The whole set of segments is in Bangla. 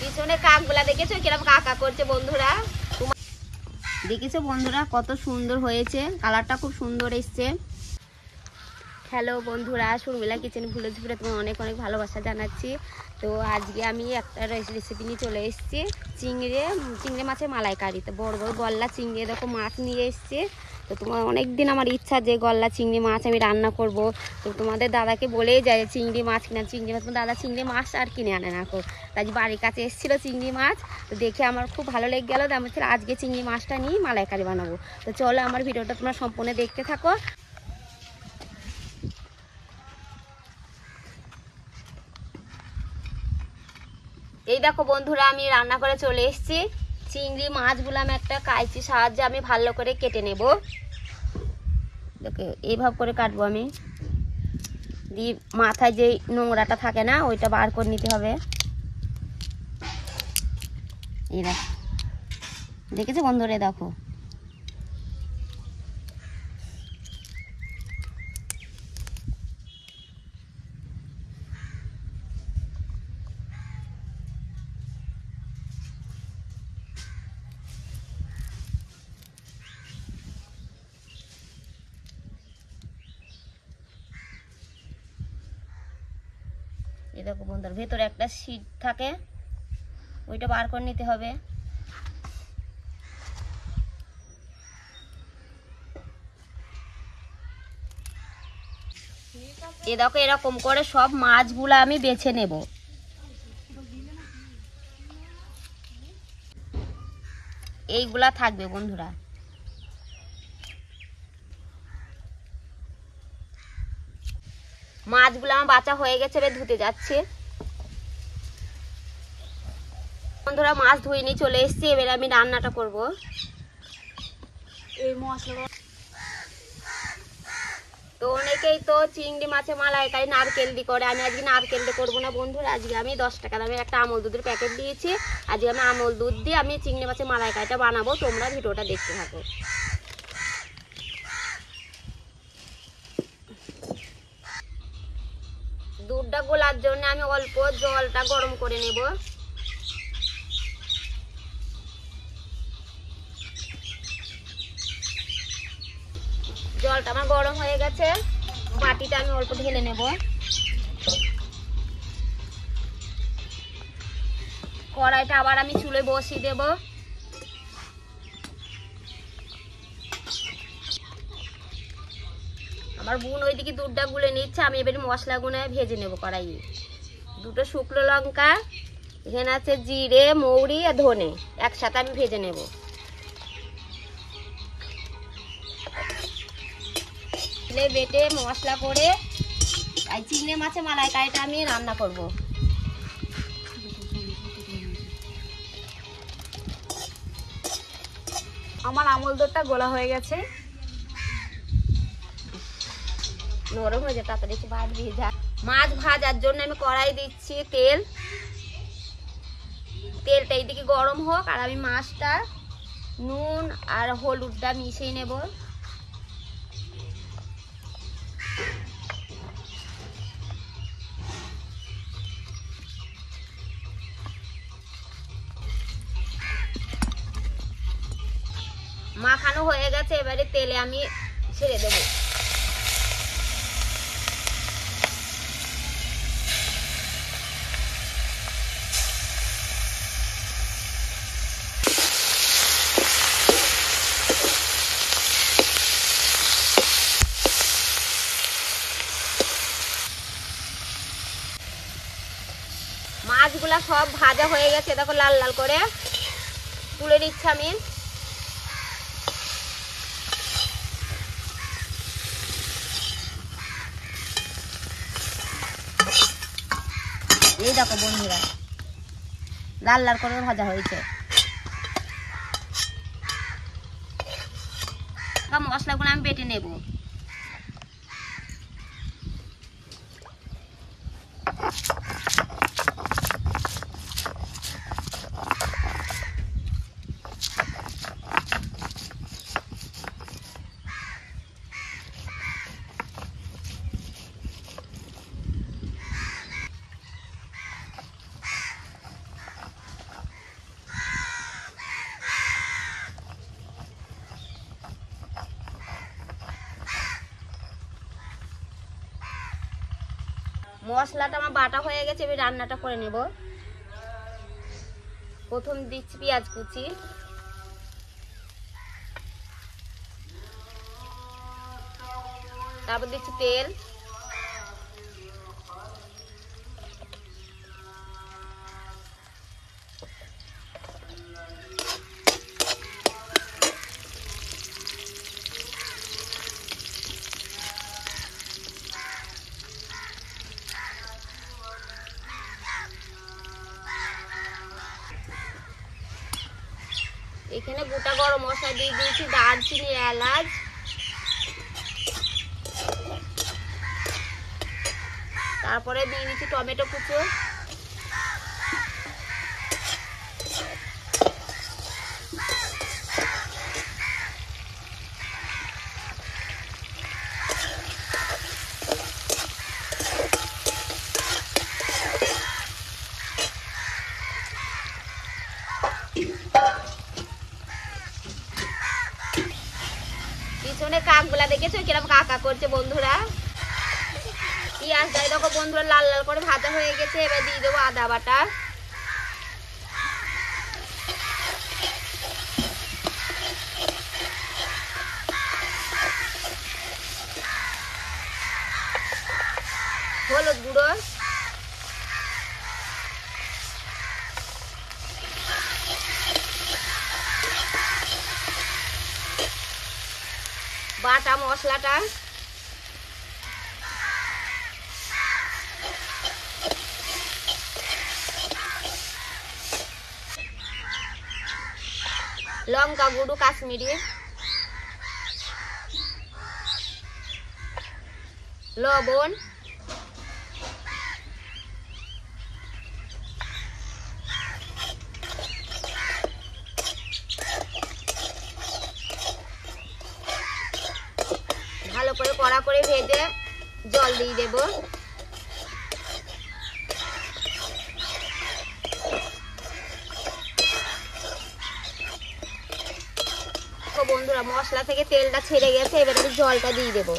পিছনে কাকগুলা দেখেছো কিরকম কাকা করছে বন্ধুরা? দেখেছো বন্ধুরা কত সুন্দর হয়েছে, কালারটা খুব সুন্দর এসছে। হ্যালো বন্ধুরা, শর্মিলা কিচেন ভিলেজ ঘুরে তোমার অনেক অনেক ভালোবাসা জানাচ্ছি। তো আজকে আমি একটা রেসিপি নিয়ে চলে এসেছি, চিংড়ি মাছের মালাইকারি। তো বড় বড় গলদা চিংড়ি দেখো মাছ নিয়ে এসছে। তো তোমার অনেক দিন আমার ইচ্ছা যে গলদা চিংড়ি মাছ আমি রান্না করব। তো তোমাদের দাদাকে বলেই যায় চিংড়ি মাছ কিনা, চিংড়ি মাছ। দাদা চিংড়ি মাছ আর কিনে আনে না কো, তাই বাড়ির কাছে এসেছিলো চিংড়ি মাছ। তো দেখে আমার খুব ভালো লেগে গেলো। আমি আজকে চিংড়ি মাছটা নিয়ে মালাইকারি বানাবো। তো চলো আমার ভিডিওটা তোমরা সম্পূর্ণ দেখতে থাকো। এই দেখো বন্ধুরা, আমি রান্না করে চলে এসেছি। চিংড়ি মাছগুলো আমি একটা কাঁচির সাহায্যে আমি ভালো করে কেটে নেব। দেখো এইভাবে করে কাটবো আমি। দিয়ে মাথায় যে নোংরাটা থাকে না ওইটা বার করে নিতে হবে। এই দেখো, দেখেছো বন্ধুরা? দেখো এই দেখো বন্ধুরা, ভেতরে একটা শীট থাকে ওইটা বার করে নিতে হবে। এ দেখো এরকম করে সব মাছগুলো আমি বেছে নেব। এইগুলা থাকবে বন্ধুরা। মাছগুলো আমার বাছা হয়ে গেছে, এবার ধুতে যাচ্ছে। বন্ধুরা মাছ ধুয়ে নিয়ে চলে এসেছি, এবার আমি রান্নাটা করব। এই মশলা তো অনেকেই তো চিংড়ি মাছে মালাইকারি নারকেল দিয়ে করে, আমি আজকে নারকেল দিয়ে করবো না বন্ধুরা। আজকে আমি 10 টাকা দামের একটা আমল দুধের প্যাকেট দিয়েছি। আজকে আমি আমল দুধ দিয়ে আমি চিংড়ি মাছের মালাইকারিটা বানাবো। তোমরা ভিডিওটা দেখতে থাকো। দুধটা গোলার জন্য আমি অল্প জলটা গরম করে নেব। জলটা আমার গরম হয়ে গেছে, বাটিটা আমি অল্প ঢেলে নেব। কড়াইটা আবার আমি চুলে বসিয়ে দেব। আমার বোন ওইদিকে দুধটা গুলে নিচ্ছে, আমি এবারে মশলাগুলো ভেজে নেব কড়াইয়ে। দুটো শুকনো লঙ্কা, এখানে আছে জিরে, মৌরি আর ধনে, একসাথে আমি ভেজে নেব। বেটে মশলা করে আর চিংড়ি মাছের মালাইকারিটা আমি রান্না করব। আমার আমল দুধটা গোলা হয়ে গেছে, নরম হয়ে যায় তাড়াতাড়ি। ভাত ভেজা মাছ ভাজার জন্য আমি কড়াই দিচ্ছি তেল। তেলটা এইদিকে গরম হোক আর আমি মাছটা নুন আর হলুদটা মিশিয়ে নেব। মাখানো হয়ে গেছে, এবারে তেলে আমি ছেড়ে দেব। মাছগুলা সব ভাজা হয়ে গেছে, দেখো লাল লাল করে তুলে নিচ্ছি আমি। এই দেখো বন্ধুরা, লাল লাল করে ভাজা হয়েছে। মশলাগুলো আমি বেটে নেব। মশলাটা আমার বাটা হয়ে গেছে, এবার রান্নাটা করে নেব। প্রথম দিচ্ছি পেঁয়াজ কুচি, তারপর দিচ্ছি তেল, এখানে গোটা গরম মশলা দিয়ে দিয়েছি, দারচিনি, এলাচ, তারপরে দিয়ে দিচ্ছি টমেটো কুচো, পিছনে কাকগুলা দেখেছো কিরকম কাকা করছে বন্ধুরা। পেঁয়াজটা দেখো বন্ধুরা লাল লাল করে ভাজা হয়ে গেছে, এবার দিয়ে দেবো আদা বাটা, হলুদ গুঁড়ো, বাটা মশলাটা, লঙ্কা গুঁড়ো কাশ্মীরি, লবণ, ভালো করে কড়া করে ভেজে জল দিয়ে দেব। বন্ধুরা মশলা থেকে তেলটা ছেড়ে গেছে, এবার আমি জলটা দিয়ে দেব।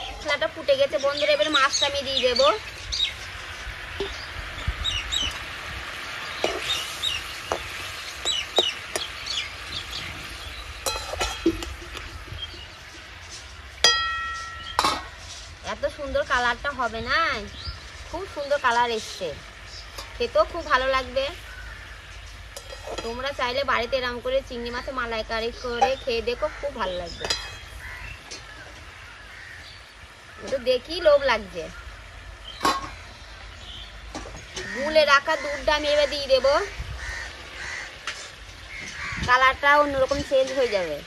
মশলাটা ফুটে গেছে বন্ধুরা, এবার মাছটা আমি দিয়ে দেব। এত সুন্দর কালারটা হবে না, খুব সুন্দর কালার এসছে, খেতেও খুব ভালো লাগবে। তোমরা চাইলে বাড়িতে এরকম করে চিংড়ি মাছের মালাইকারি করে খেয়ে দেখো, খুব ভালো লাগবে। তো দেখি লোভ লাগছে। গুলে রাখা দুধটা আমি এবার দিয়ে দেবো, কালারটা অন্যরকম চেঞ্জ হয়ে যাবে।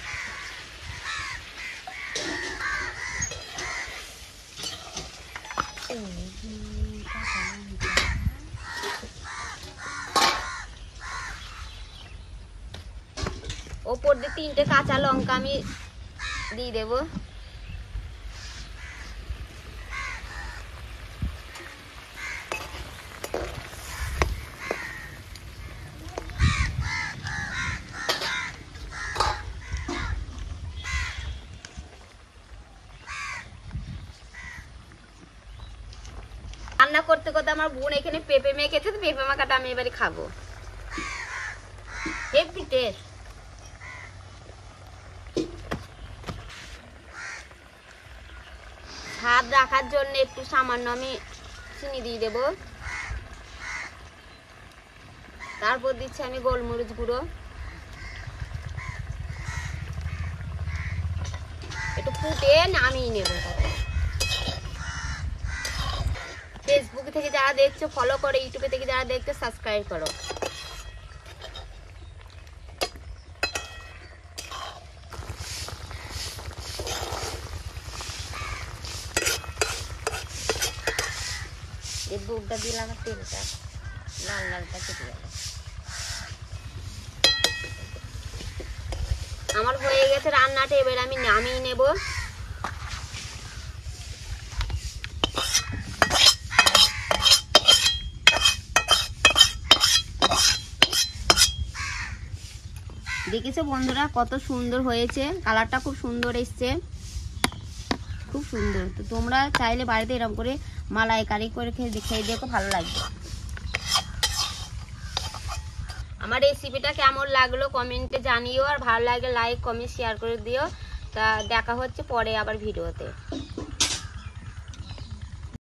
ওপর দিয়ে 3টে কাঁচা লঙ্কা আমি দিয়ে দেব। রান্না করতে করতে আমার বোন এখানে পেঁপে মেখেছে, তো পেঁপে মাখাটা আমি এবারে খাবো। Heavy taste. স্বাদ রাখার জন্য একটু সামান্য আমি চিনি দিয়ে দেব, তারপর দিচ্ছি আমি গোলমরিচ গুঁড়ো, একটু ফুটে নামিয়ে নেব। ফেসবুক থেকে যারা দেখছো ফলো করো, ইউটিউবে থেকে যারা দেখছো সাবস্ক্রাইব করো। এই দুধটা দিলাম, তেলটা লাল লালটা কেটে গেল। আমার হয়ে গেছে রান্নাটা, এবার আমি নামিয়ে নেব। দেখেছো বন্ধুরা কত সুন্দর হয়েছে, কালারটা খুব সুন্দর এসছে, খুব সুন্দর। তো তোমরা চাইলে বাড়িতে এরকম করে মালাইকারি করে খেয়ে দেখো, ভালো লাগবে। আমার রেসিপিটা কেমন লাগলো কমেন্টে জানিও, আর ভালো লাগলে লাইক কমেন্ট শেয়ার করে দিও। তা দেখা হচ্ছে পরে আবার ভিডিওতে।